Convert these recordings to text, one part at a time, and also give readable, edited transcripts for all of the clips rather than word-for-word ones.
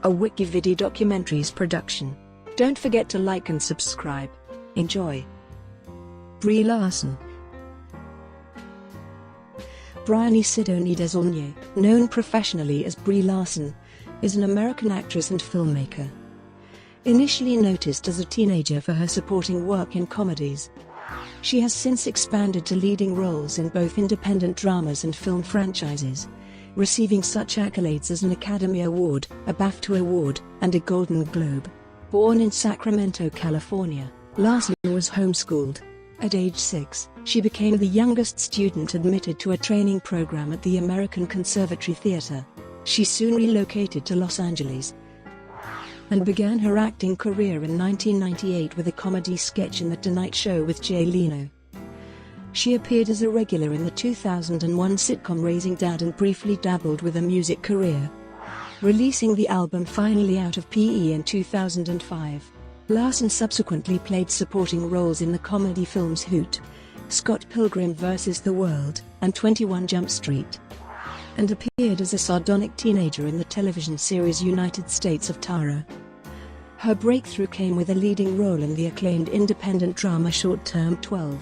a WikiVidi documentaries production. Don't forget to like and subscribe. Enjoy. Brie Larson. Brianne Sidonie Desaulniers, known professionally as Brie Larson, is an American actress and filmmaker. Initially noticed as a teenager for her supporting work in comedies, she has since expanded to leading roles in both independent dramas and film franchises, receiving such accolades as an Academy Award, a BAFTA Award, and a Golden Globe. Born in Sacramento, California, Larson was homeschooled. At age 6, she became the youngest student admitted to a training program at the American Conservatory Theater. She soon relocated to Los Angeles and began her acting career in 1998 with a comedy sketch in The Tonight Show with Jay Leno. She appeared as a regular in the 2001 sitcom Raising Dad and briefly dabbled with a music career, releasing the album Finally Out of P.E. in 2005. Larson subsequently played supporting roles in the comedy films Hoot, Scott Pilgrim vs. the World, and 21 Jump Street, and appeared as a sardonic teenager in the television series United States of Tara. Her breakthrough came with a leading role in the acclaimed independent drama Short Term 12,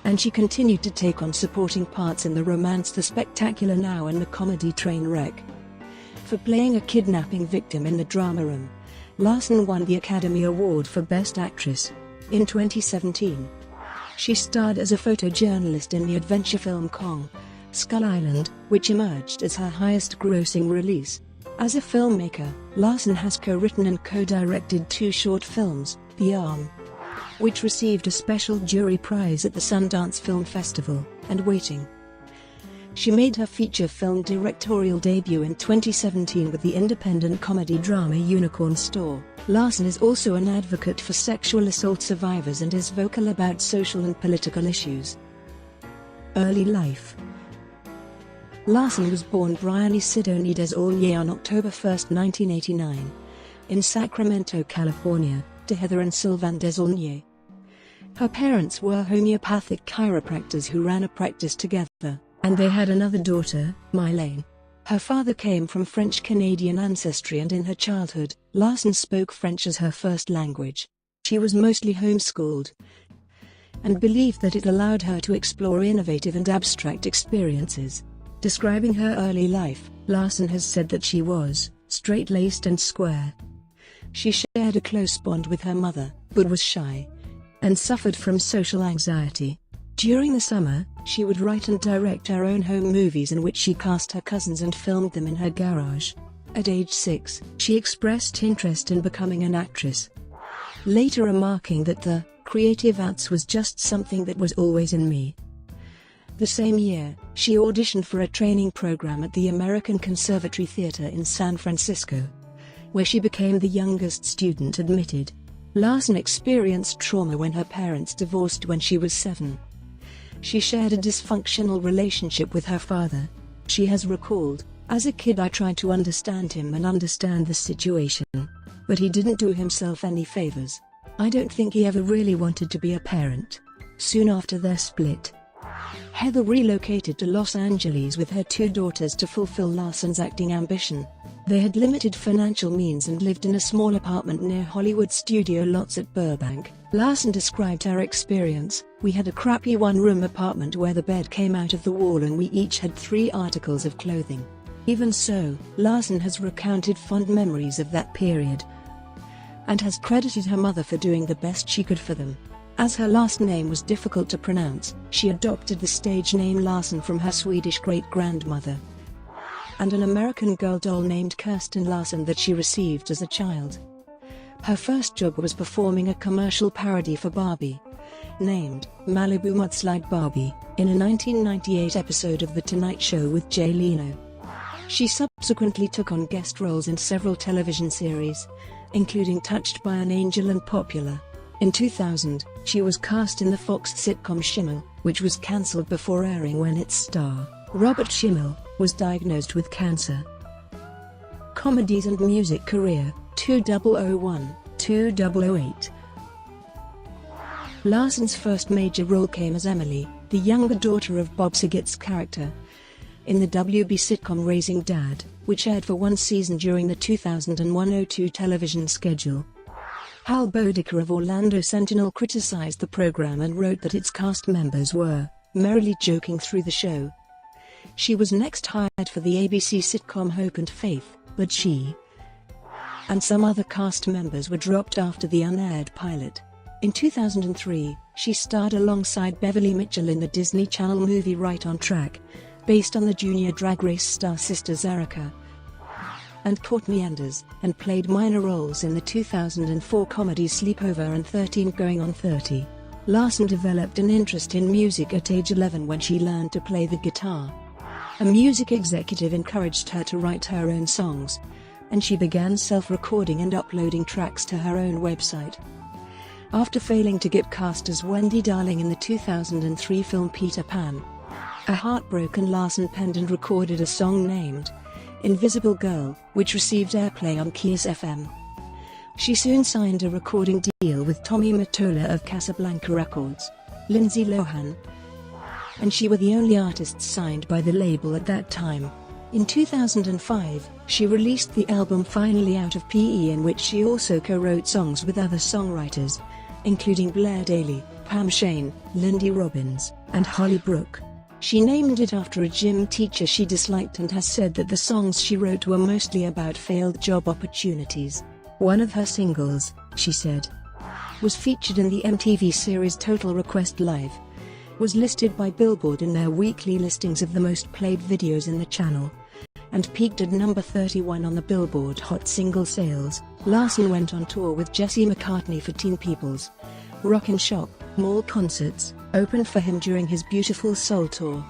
and she continued to take on supporting parts in the romance The Spectacular Now and the comedy Trainwreck. For playing a kidnapping victim in the drama Room, Larson won the Academy Award for Best Actress. In 2017, she starred as a photojournalist in the adventure film Kong, Skull Island, which emerged as her highest-grossing release. As a filmmaker, Larson has co-written and co-directed 2 short films, The Arm, which received a special jury prize at the Sundance Film Festival, and Waiting. She made her feature film directorial debut in 2017 with the independent comedy drama Unicorn Store. Larson is also an advocate for sexual assault survivors and is vocal about social and political issues. Early life. Larson was born Brianne Sidonie Desaulniers on October 1, 1989, in Sacramento, California, to Heather and Sylvain Desaulniers. Her parents were homeopathic chiropractors who ran a practice together, and they had another daughter, Mylene. Her father came from French-Canadian ancestry, and in her childhood, Larson spoke French as her first language. She was mostly homeschooled and believed that it allowed her to explore innovative and abstract experiences. Describing her early life, Larson has said that she was straight-laced and square. She shared a close bond with her mother, but was shy and suffered from social anxiety. During the summer, she would write and direct her own home movies in which she cast her cousins and filmed them in her garage. At age 6, she expressed interest in becoming an actress, later remarking that the creative arts was just something that was always in me. The same year, she auditioned for a training program at the American Conservatory Theater in San Francisco, where she became the youngest student admitted. Larson experienced trauma when her parents divorced when she was 7. She shared a dysfunctional relationship with her father. She has recalled, "As a kid I tried to understand him and understand the situation, but he didn't do himself any favors. I don't think he ever really wanted to be a parent." Soon after their split, Heather relocated to Los Angeles with her 2 daughters to fulfill Larson's acting ambition. They had limited financial means and lived in a small apartment near Hollywood studio lots at Burbank. Larson described her experience: "We had a crappy 1-room apartment where the bed came out of the wall and we each had 3 articles of clothing." Even so, Larson has recounted fond memories of that period and has credited her mother for doing the best she could for them. As her last name was difficult to pronounce, she adopted the stage name Larson from her Swedish great-grandmother and an American girl doll named Kirsten Larson that she received as a child. Her first job was performing a commercial parody for Barbie, named Malibu Mudslide Barbie, in a 1998 episode of The Tonight Show with Jay Leno. She subsequently took on guest roles in several television series, including Touched by an Angel and Popular. In 2000, she was cast in the Fox sitcom Schimmel, which was cancelled before airing when its star, Robert Schimmel, was diagnosed with cancer. Comedies and music career, 2001-2008. Larson's first major role came as Emily, the younger daughter of Bob Saget's character, in the WB sitcom Raising Dad. which aired for one season during the 2001-02 television schedule. Hal Bodecker of Orlando Sentinel criticized the program and wrote that its cast members were merrily joking through the show. She was next hired for the ABC sitcom Hope and Faith, but she and some other cast members were dropped after the unaired pilot. In 2003, she starred alongside Beverly Mitchell in the Disney Channel movie Right on Track, based on the Junior Drag Race star sisters Erica and Courtney Enders, and played minor roles in the 2004 comedies Sleepover and 13 Going on 30. Larson developed an interest in music at age 11 when she learned to play the guitar. A music executive encouraged her to write her own songs, and she began self-recording and uploading tracks to her own website. After failing to get cast as Wendy Darling in the 2003 film Peter Pan, a heartbroken Larson penned and recorded a song named Invisible Girl, which received airplay on Kiss FM. She soon signed a recording deal with Tommy Mottola of Casablanca Records, Lindsay Lohan, and she were the only artists signed by the label at that time. In 2005, she released the album Finally Out of P.E, in which she also co-wrote songs with other songwriters, including Blair Daly, Pam Shane, Lindy Robbins, and Holly Brook. She named it after a gym teacher she disliked and has said that the songs she wrote were mostly about failed job opportunities. One of her singles, she said, was featured in the MTV series Total Request Live, was listed by Billboard in their weekly listings of the most played videos in the channel, and peaked at number 31 on the Billboard Hot Single Sales. Larson went on tour with Jesse McCartney for Teen People's Rock and Shop Mall concerts, opened for him during his Beautiful Soul tour,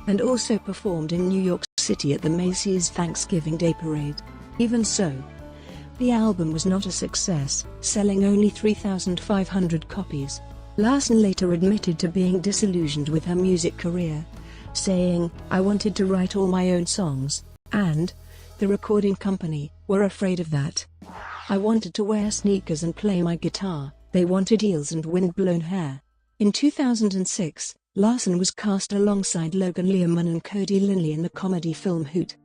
and also performed in New York City at the Macy's Thanksgiving Day Parade. Even so, the album was not a success, selling only 3,500 copies. Larson later admitted to being disillusioned with her music career, saying, "I wanted to write all my own songs, and the recording company were afraid of that. I wanted to wear sneakers and play my guitar, they wanted heels and wind-blown hair." In 2006, Larson was cast alongside Logan Lerman and Cody Linley in the comedy film Hoot,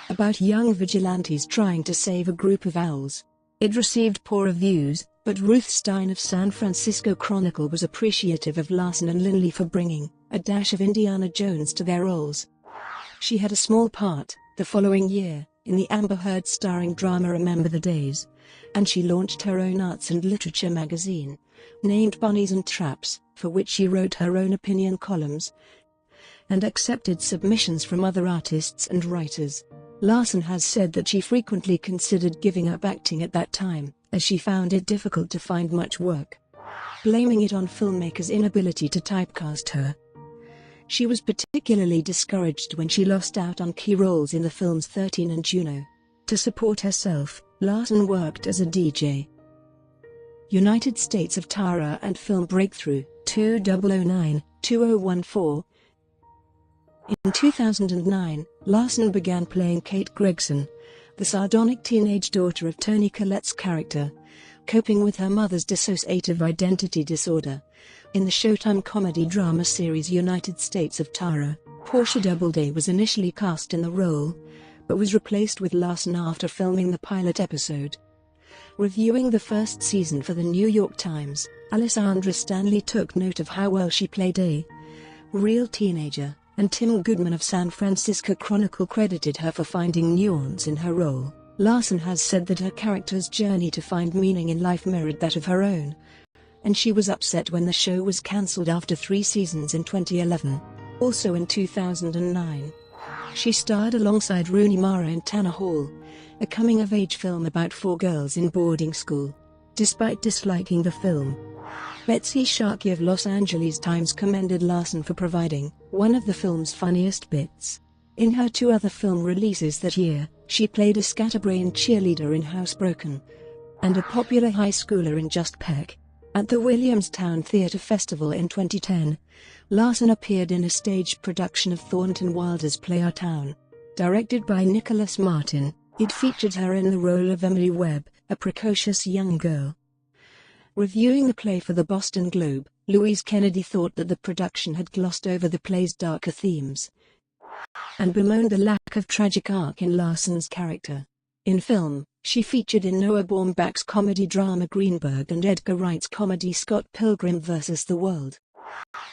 about young vigilantes trying to save a group of owls. It received poor reviews, but Ruth Stein of San Francisco Chronicle was appreciative of Larson and Linley for bringing a dash of Indiana Jones to their roles. She had a small part, the following year, in the Amber Heard starring drama Remember the Days, and she launched her own arts and literature magazine, named Bunnies and Traps, for which she wrote her own opinion columns and accepted submissions from other artists and writers. Larson has said that she frequently considered giving up acting at that time, as she found it difficult to find much work, blaming it on filmmakers' inability to typecast her. She was particularly discouraged when she lost out on key roles in the films 13 and Juno. To support herself, Larson worked as a DJ. United States of Tara and film Breakthrough, 2009-2014. In 2009, Larson began playing Kate Gregson, the sardonic teenage daughter of Toni Collette's character, coping with her mother's dissociative identity disorder, in the Showtime comedy drama series United States of Tara. Portia Doubleday was initially cast in the role, but was replaced with Larson after filming the pilot episode. Reviewing the first season for the New York Times, Alessandra Stanley took note of how well she played a real teenager, and Tim Goodman of San Francisco Chronicle credited her for finding nuance in her role. Larson has said that her character's journey to find meaning in life mirrored that of her own, and she was upset when the show was cancelled after 3 seasons in 2011. Also in 2009, she starred alongside Rooney Mara in Tanner Hall, a coming-of-age film about 4 girls in boarding school. Despite disliking the film, Betsy Sharkey of Los Angeles Times commended Larson for providing one of the film's funniest bits. In her 2 other film releases that year, she played a scatterbrained cheerleader in Housebroken, and a popular high schooler in Just Peck. At the Williamstown Theatre Festival in 2010, Larson appeared in a stage production of Thornton Wilder's play Our Town. Directed by Nicholas Martin, it featured her in the role of Emily Webb, a precocious young girl. Reviewing the play for the Boston Globe, Louise Kennedy thought that the production had glossed over the play's darker themes. and bemoaned the lack of tragic arc in Larson's character. In film, she featured in Noah Baumbach's comedy drama Greenberg and Edgar Wright's comedy Scott Pilgrim vs. the World.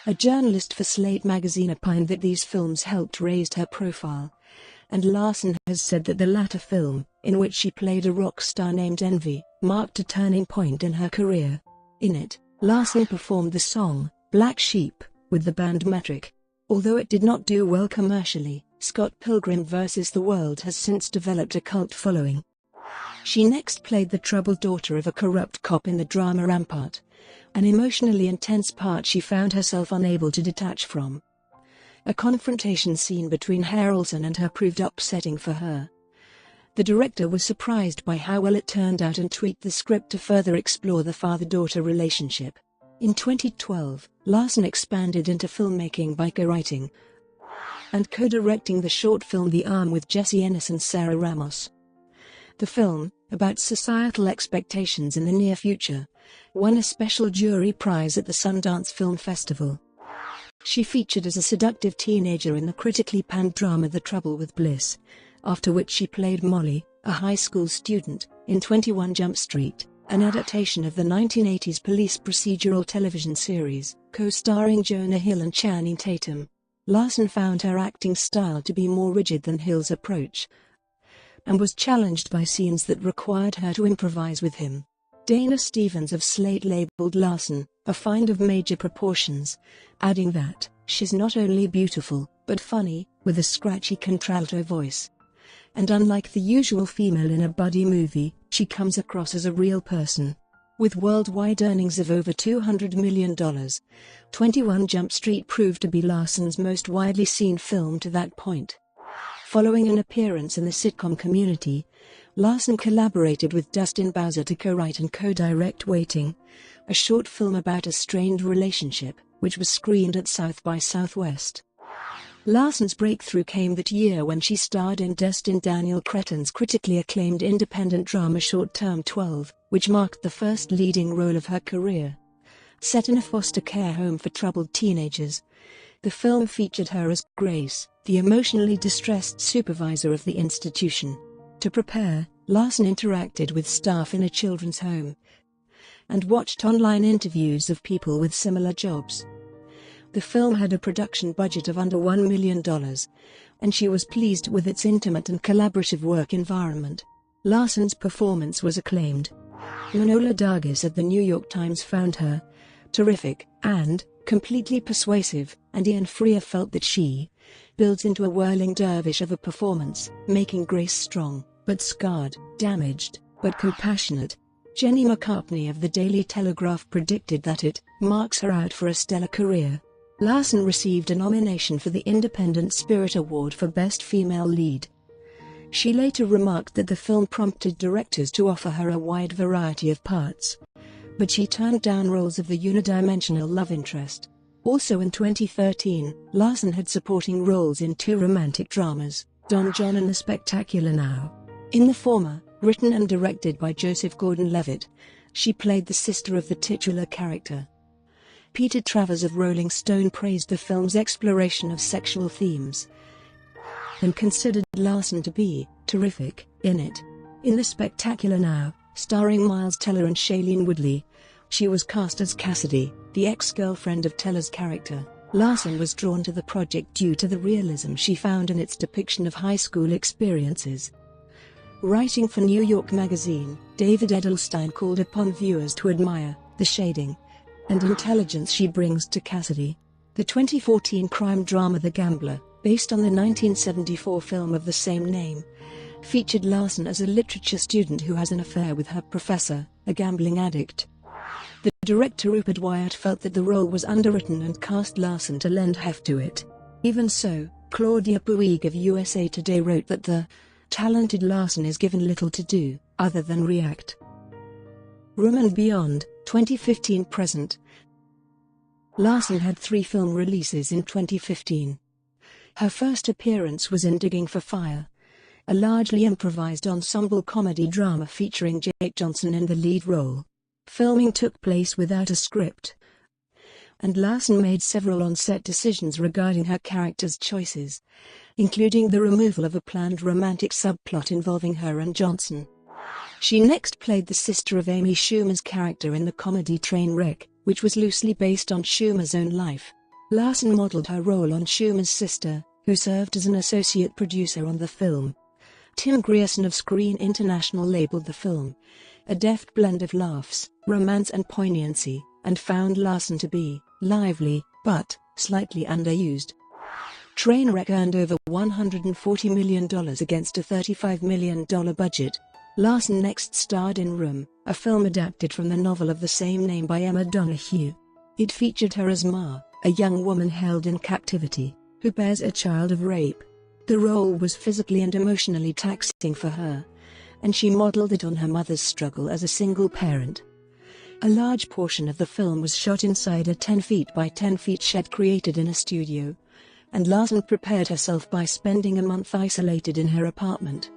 A journalist for Slate magazine opined that these films helped raise her profile, and Larson has said that the latter film, in which she played a rock star named Envy, marked a turning point in her career. In it, Larson performed the song, Black Sheep, with the band Metric. Although it did not do well commercially, Scott Pilgrim vs. the World has since developed a cult following. She next played the troubled daughter of a corrupt cop in the drama Rampart, an emotionally intense part she found herself unable to detach from. A confrontation scene between Harrelson and her proved upsetting for her. The director was surprised by how well it turned out and tweaked the script to further explore the father-daughter relationship. In 2012, Larson expanded into filmmaking by co-writing and co-directing the short film The Arm with Jesse Ennis and Sarah Ramos. The film, about societal expectations in the near future, won a special jury prize at the Sundance Film Festival. She featured as a seductive teenager in the critically panned drama The Trouble with Bliss, after which she played Molly, a high school student, in 21 Jump Street, an adaptation of the 1980s police procedural television series, co-starring Jonah Hill and Channing Tatum. Larson found her acting style to be more rigid than Hill's approach, and was challenged by scenes that required her to improvise with him. Dana Stevens of Slate labeled Larson a find of major proportions, adding that she's not only beautiful, but funny, with a scratchy contralto voice. And unlike the usual female in a buddy movie, she comes across as a real person. With worldwide earnings of over $200 million, 21 Jump Street proved to be Larson's most widely seen film to that point. Following an appearance in the sitcom Community, Larson collaborated with Dustin Bowser to co-write and co-direct Waiting, a short film about a strained relationship, which was screened at South by Southwest. Larson's breakthrough came that year when she starred in Destin Daniel Cretton's critically acclaimed independent drama Short Term 12, which marked the first leading role of her career. Set in a foster care home for troubled teenagers, the film featured her as Grace, the emotionally distressed supervisor of the institution. To prepare, Larson interacted with staff in a children's home and watched online interviews of people with similar jobs. The film had a production budget of under $1 million, and she was pleased with its intimate and collaborative work environment. Larson's performance was acclaimed. Manohla Dargis at the New York Times found her terrific and completely persuasive, and Ian Freer felt that she builds into a whirling dervish of a performance, making Grace strong, but scarred, damaged, but compassionate. Jenny McCartney of the Daily Telegraph predicted that it marks her out for a stellar career. Larson received a nomination for the Independent Spirit Award for Best Female Lead. She later remarked that the film prompted directors to offer her a wide variety of parts, but she turned down roles of the unidimensional love interest. Also in 2013, Larson had supporting roles in two romantic dramas, Don John and The Spectacular Now. In the former, written and directed by Joseph Gordon-Levitt, she played the sister of the titular character. Peter Travers of Rolling Stone praised the film's exploration of sexual themes and considered Larson to be terrific in it. In The Spectacular Now, starring Miles Teller and Shailene Woodley, she was cast as Cassidy, the ex-girlfriend of Teller's character. Larson was drawn to the project due to the realism she found in its depiction of high school experiences. Writing for New York Magazine, David Edelstein called upon viewers to admire the shading and intelligence she brings to Cassidy. The 2014 crime drama The Gambler, based on the 1974 film of the same name, featured Larson as a literature student who has an affair with her professor, a gambling addict. The director Rupert Wyatt felt that the role was underwritten and cast Larson to lend heft to it. Even so, Claudia Puig of USA Today wrote that the talented Larson is given little to do, other than react. Room and Beyond, 2015-present. Larson had 3 film releases in 2015. Her first appearance was in Digging for Fire, a largely improvised ensemble comedy drama featuring Jake Johnson in the lead role. Filming took place without a script, and Larson made several on-set decisions regarding her character's choices, including the removal of a planned romantic subplot involving her and Johnson. She next played the sister of Amy Schumer's character in the comedy Trainwreck, which was loosely based on Schumer's own life. Larson modeled her role on Schumer's sister, who served as an associate producer on the film. Tim Grierson of Screen International labeled the film a deft blend of laughs, romance and poignancy, and found Larson to be lively, but slightly underused. Trainwreck earned over $140 million against a $35 million budget. Larson next starred in Room, a film adapted from the novel of the same name by Emma Donoghue. It featured her as Ma, a young woman held in captivity, who bears a child of rape. The role was physically and emotionally taxing for her, and she modeled it on her mother's struggle as a single parent. A large portion of the film was shot inside a 10 feet by 10 feet shed created in a studio, and Larson prepared herself by spending a month isolated in her apartment.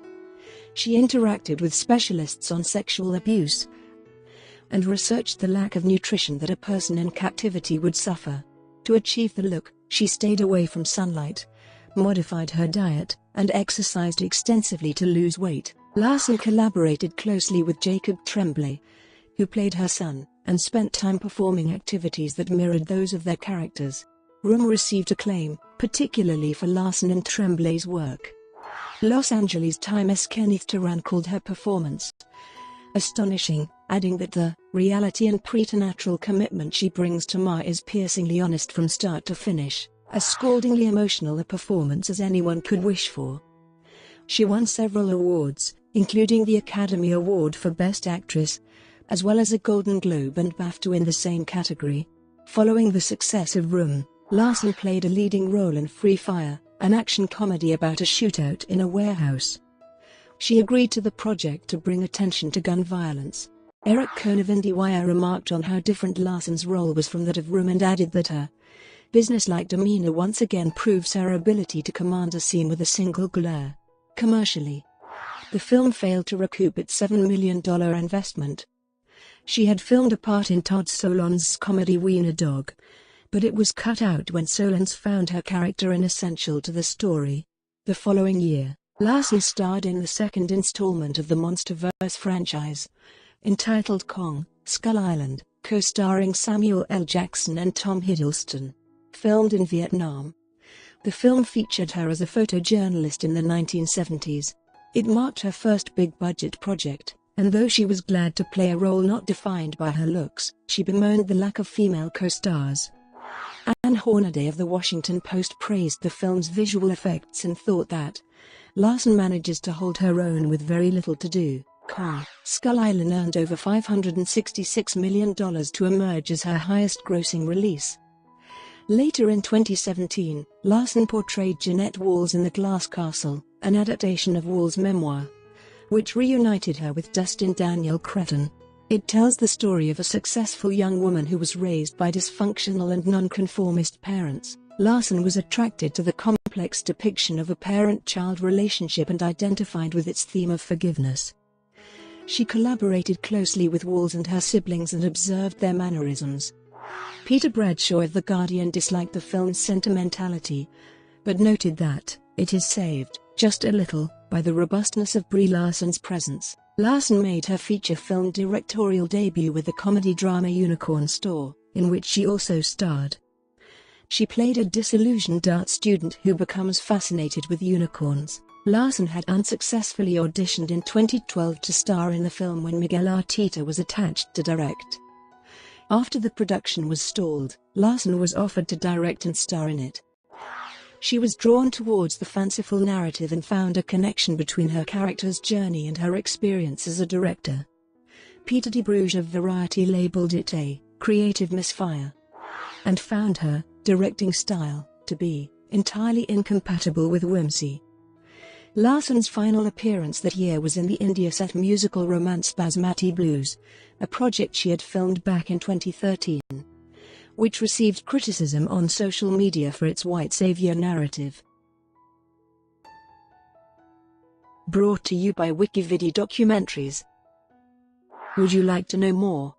She interacted with specialists on sexual abuse and researched the lack of nutrition that a person in captivity would suffer. To achieve the look, she stayed away from sunlight, modified her diet, and exercised extensively to lose weight. Larson collaborated closely with Jacob Tremblay, who played her son, and spent time performing activities that mirrored those of their characters. Room received acclaim, particularly for Larson and Tremblay's work. Los Angeles Times' Kenneth Turan called her performance astonishing, adding that the reality and preternatural commitment she brings to Ma is piercingly honest from start to finish, as scaldingly emotional a performance as anyone could wish for. She won several awards, including the Academy Award for Best Actress, as well as a Golden Globe and BAFTA in the same category. Following the success of Room, Larson played a leading role in Free Fire, an action comedy about a shootout in a warehouse. She agreed to the project to bring attention to gun violence. Eric Cohn of IndieWire remarked on how different Larson's role was from that of Room and added that her businesslike demeanor once again proves her ability to command a scene with a single glare. Commercially, the film failed to recoup its $7 million investment. She had filmed a part in Todd Solondz' comedy Wiener Dog, but it was cut out when Solondz found her character inessential to the story. The following year, Larson starred in the second installment of the MonsterVerse franchise, entitled Kong, Skull Island, co-starring Samuel L. Jackson and Tom Hiddleston. Filmed in Vietnam, the film featured her as a photojournalist in the 1970s. It marked her first big-budget project, and though she was glad to play a role not defined by her looks, she bemoaned the lack of female co-stars. Ann Hornaday of The Washington Post praised the film's visual effects and thought that Larson manages to hold her own with very little to do. Kong, Skull Island earned over $566 million to emerge as her highest-grossing release. Later in 2017, Larson portrayed Jeanette Walls in The Glass Castle, an adaptation of Walls' memoir, which reunited her with Dustin Daniel Cretton. It tells the story of a successful young woman who was raised by dysfunctional and nonconformist parents. Larson was attracted to the complex depiction of a parent-child relationship and identified with its theme of forgiveness. She collaborated closely with Walls and her siblings and observed their mannerisms. Peter Bradshaw of The Guardian disliked the film's sentimentality, but noted that it is saved, just a little, by the robustness of Brie Larson's presence. Larson made her feature film directorial debut with the comedy drama Unicorn Store, in which she also starred. She played a disillusioned art student who becomes fascinated with unicorns. Larson had unsuccessfully auditioned in 2012 to star in the film when Miguel Arteta was attached to direct. After the production was stalled, Larson was offered to direct and star in it. She was drawn towards the fanciful narrative and found a connection between her character's journey and her experience as a director. Peter DeBruge of Variety labeled it a creative misfire, and found her directing style to be entirely incompatible with whimsy. Larson's final appearance that year was in the India-set musical romance Basmati Blues, a project she had filmed back in 2013, which received criticism on social media for its white savior narrative. Brought to you by WikiVidi Documentaries. Would you like to know more?